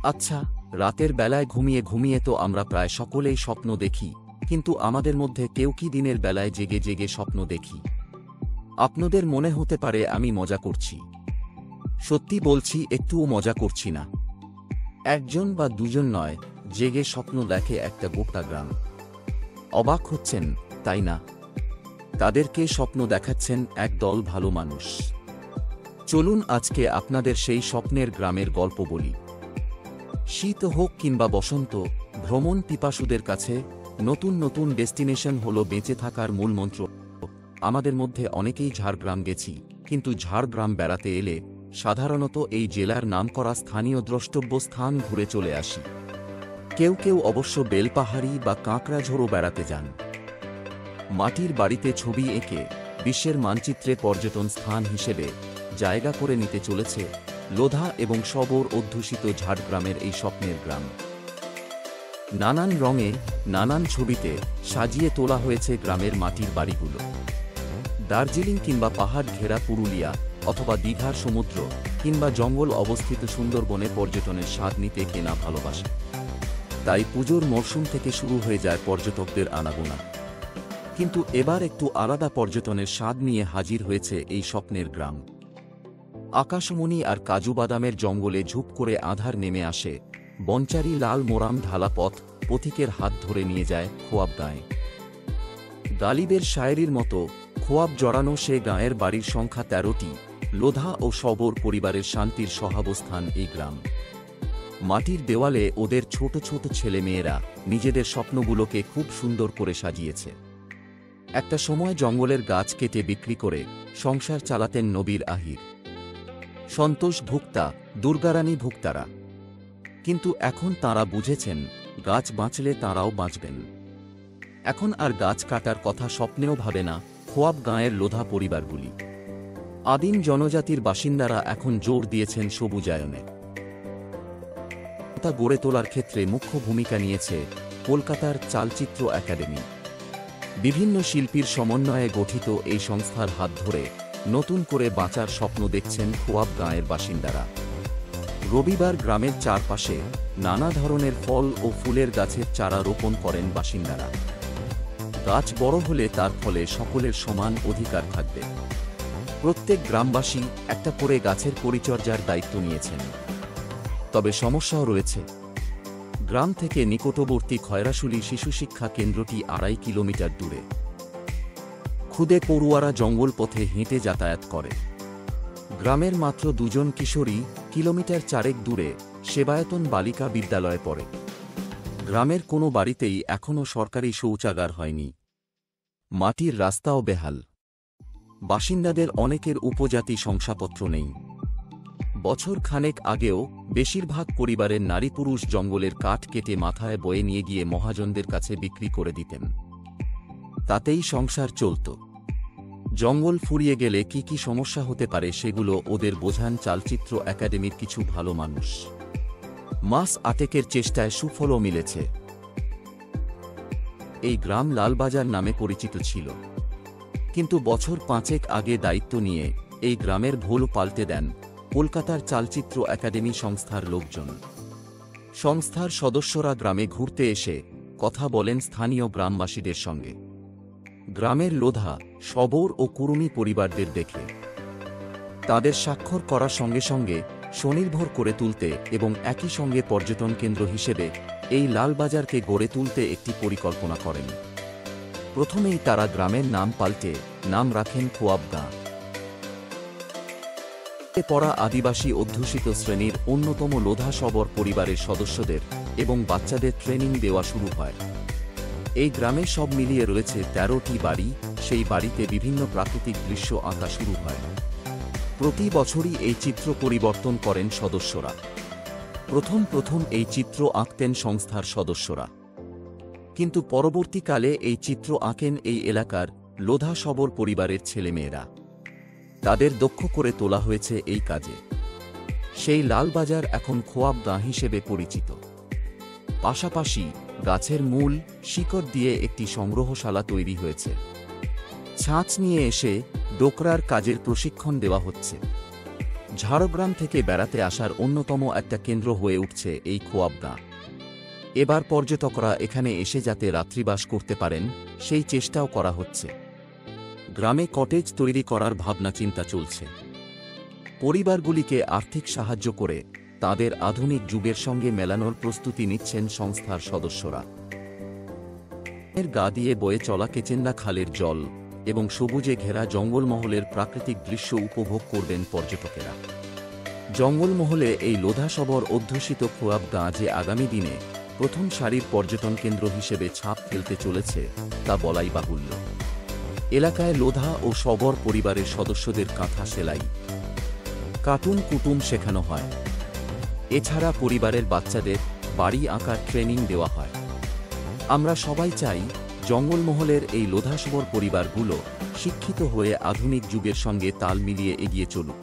আচ্ছা, রাতের বেলায় ঘুমিয়ে ঘুমিয়ে তো আমরা প্রায় সকলেই স্বপ্ন দেখি, কিন্তু আমাদের মধ্যে কেউ কি দিনের বেলায় জেগে জেগে স্বপ্ন দেখি? আপনাদের মনে হতে পারে আমি মজা করছি। সত্যি বলছি, একটুও মজা করছি না। একজন বা দুজন নয়, জেগে স্বপ্ন দেখে একটা গোটা গ্রাম। অবাক হচ্ছেন, তাই না? তাদেরকে স্বপ্ন দেখাচ্ছেন এক দল ভালো মানুষ। চলুন আজকে আপনাদের সেই স্বপ্নের গ্রামের গল্প বলি। শীত হোক কিংবা বসন্ত, ভ্রমণ পিপাসুদের কাছে নতুন নতুন ডেস্টিনেশন হলো বেঁচে থাকার মূলমন্ত্র। আমাদের মধ্যে অনেকেই ঝাড়গ্রাম গেছি, কিন্তু ঝাড়গ্রাম বেড়াতে এলে সাধারণত এই জেলার নামকরা স্থানীয় দ্রষ্টব্য স্থান ঘুরে চলে আসি। কেউ কেউ অবশ্য বেলপাহাড়ি বা কাঁকড়াঝোড়ও বেড়াতে যান। মাটির বাড়িতে ছবি এঁকে বিশ্বের মানচিত্রে পর্যটন স্থান হিসেবে জায়গা করে নিতে চলেছে লোধা এবং শবর অধ্যুষিত ঝাড়গ্রামের এই স্বপ্নের গ্রাম। নানান রঙে, নানান ছবিতে সাজিয়ে তোলা হয়েছে গ্রামের মাটির বাড়িগুলো। দার্জিলিং কিংবা পাহাড় ঘেরা পুরুলিয়া, অথবা দীঘার সমুদ্র কিংবা জঙ্গল অবস্থিত সুন্দরবনে পর্যটনের স্বাদ নিতে কেনা ভালোবাসে। তাই পুজোর মরশুম থেকে শুরু হয়ে যায় পর্যটকদের আনাগোনা। কিন্তু এবার একটু আলাদা পর্যটনের স্বাদ নিয়ে হাজির হয়েছে এই স্বপ্নের গ্রাম। আকাশমণি আর কাজু বাদামের জঙ্গলে ঝুপ করে আঁধার নেমে আসে, বনচারি লাল মোরাম ঢালা পথ পথিকের হাত ধরে নিয়ে যায় খোয়াব গাঁয়ে। গালিবের শায়েরির মতো খোয়াব জড়ানো সে গাঁয়ের বাড়ির সংখ্যা ১৩টি। লোধা ও শবর পরিবারের শান্তির সহাবস্থান এই গ্রাম। মাটির দেওয়ালে ওদের ছোট ছোট ছেলেমেয়েরা নিজেদের স্বপ্নগুলোকে খুব সুন্দর করে সাজিয়েছে। একটা সময় জঙ্গলের গাছ কেটে বিক্রি করে সংসার চালাতেন নবীর আহির, সন্তোষ ভুক্তা, দুর্গারানী ভুক্তারা। কিন্তু এখন তাঁরা বুঝেছেন, গাছ বাঁচলে তাঁরাও বাঁচবেন। এখন আর গাছ কাটার কথা স্বপ্নেও ভাবে না খোয়াব গাঁয়ের লোধা পরিবারগুলি। আদিম জনজাতির বাসিন্দারা এখন জোর দিয়েছেন সবুজায়নে। তা গড়ে তোলার ক্ষেত্রে মুখ্য ভূমিকা নিয়েছে কলকাতার চালচিত্র একাডেমি। বিভিন্ন শিল্পীর সমন্বয়ে গঠিত এই সংস্থার হাত ধরে নতুন করে বাঁচার স্বপ্ন দেখছেন খোয়াব গাঁয়ের বাসিন্দারা। রবিবার গ্রামের চারপাশে নানা ধরনের ফল ও ফুলের গাছের চারা রোপণ করেন বাসিন্দারা। গাছ বড় হলে তার ফলে সকলের সমান অধিকার থাকবে। প্রত্যেক গ্রামবাসী একটা করে গাছের পরিচর্যার দায়িত্ব নিয়েছেন। তবে সমস্যাও রয়েছে। গ্রাম থেকে নিকটবর্তী খয়রাশুলি শিশু শিক্ষা কেন্দ্রটি ২.৫ কিলোমিটার দূরে। খুদে পড়ুয়ারা জঙ্গল পথে হেঁটে যাতায়াত করে। গ্রামের মাত্র ২ জন কিশোরী কিলোমিটার ৪ দূরে সেবায়তন বালিকা বিদ্যালয়ে পড়ে। গ্রামের কোনো বাড়িতেই এখনও সরকারি শৌচাগার হয়নি। মাটির রাস্তাও বেহাল। বাসিন্দাদের অনেকের উপজাতি শংসাপত্র নেই। বছর খানেক আগেও বেশিরভাগ পরিবারের নারী পুরুষ জঙ্গলের কাঠ কেটে মাথায় বয়ে নিয়ে গিয়ে মহাজনদের কাছে বিক্রি করে দিতেন। তাতেই সংসার চলত। জঙ্গল ফুরিয়ে গেলে কি কি সমস্যা হতে পারে সেগুলো ওদের বোঝান চালচিত্র একাডেমির কিছু ভালো মানুষ। মাস আটেকের চেষ্টায় সুফলও মিলেছে। এই গ্রাম লালবাজার নামে পরিচিত ছিল, কিন্তু বছর ৫ আগে দায়িত্ব নিয়ে এই গ্রামের ভোল পাল্টে দেন কলকাতার চালচিত্র একাডেমি সংস্থার লোকজন। সংস্থার সদস্যরা গ্রামে ঘুরতে এসে কথা বলেন স্থানীয় গ্রামবাসীদের সঙ্গে। গ্রামের লোধা, শবর ও কুরুমি পরিবারদের দেখে তাদের স্বাক্ষর করার সঙ্গে সঙ্গে স্বনির্ভর করে তুলতে এবং একই সঙ্গে পর্যটন কেন্দ্র হিসেবে এই লালবাজারকে গড়ে তুলতে একটি পরিকল্পনা করেন। প্রথমেই তারা গ্রামের নাম পাল্টে নাম রাখেন খোয়াব গাঁ। পড়া আদিবাসী অধ্যুষিত শ্রেণীর অন্যতম লোধা শবর পরিবারের সদস্যদের এবং বাচ্চাদের ট্রেনিং দেওয়া শুরু হয়। এই গ্রামে সব মিলিয়ে রয়েছে ১৩টি বাড়ি। সেই বাড়িতে বিভিন্ন প্রাকৃতিক দৃশ্য আঁকা শুরু হয়। প্রতি বছরই এই চিত্র পরিবর্তন করেন সদস্যরা। প্রথম এই চিত্র আঁকতেন সংস্থার সদস্যরা, কিন্তু পরবর্তীকালে এই চিত্র আঁকেন এই এলাকার লোধা শবর পরিবারের ছেলেমেয়েরা। তাদের দক্ষ করে তোলা হয়েছে এই কাজে। সেই লালবাজার এখন খোয়াব গাঁ হিসেবে পরিচিত। পাশাপাশি গাছের মূল শিকড় দিয়ে একটি সংগ্রহশালা তৈরি হয়েছে। ছাঁচ নিয়ে এসে ডোকরার কাজের প্রশিক্ষণ দেওয়া হচ্ছে। ঝাড়গ্রাম থেকে বেড়াতে আসার অন্যতম একটা কেন্দ্র হয়ে উঠছে এই খোয়াবগাঁ। এবার পর্যটকরা এখানে এসে যাতে রাত্রিবাস করতে পারেন সেই চেষ্টাও করা হচ্ছে। গ্রামে কটেজ তৈরি করার ভাবনা চিন্তা চলছে। পরিবারগুলিকে আর্থিক সাহায্য করে তাদের আধুনিক যুগের সঙ্গে মেলানোর প্রস্তুতি নিচ্ছেন সংস্থার সদস্যরা। এর গা দিয়ে বয়ে চলা কেচেন্ডা খালের জল এবং সবুজে ঘেরা জঙ্গলমহলের প্রাকৃতিক দৃশ্য উপভোগ করবেন পর্যটকেরা। জঙ্গলমহলে এই লোধাসবর অধ্যুষিত খোয়াবগাঁ যে আগামী দিনে প্রথম সারির পর্যটন কেন্দ্র হিসেবে ছাপ ফেলতে চলেছে তা বলাই বাহুল্য। এলাকায় লোধা ও সবর পরিবারের সদস্যদের কাঁথা সেলাই, কার্টুন কুটুম শেখানো হয়। এছাড়া পরিবারের বাচ্চাদের বাড়ি আঁকার ট্রেনিং দেওয়া হয়। আমরা সবাই চাই জঙ্গলমহলের এই লোধাসবর পরিবারগুলো শিক্ষিত হয়ে আধুনিক যুগের সঙ্গে তাল মিলিয়ে এগিয়ে চলুক।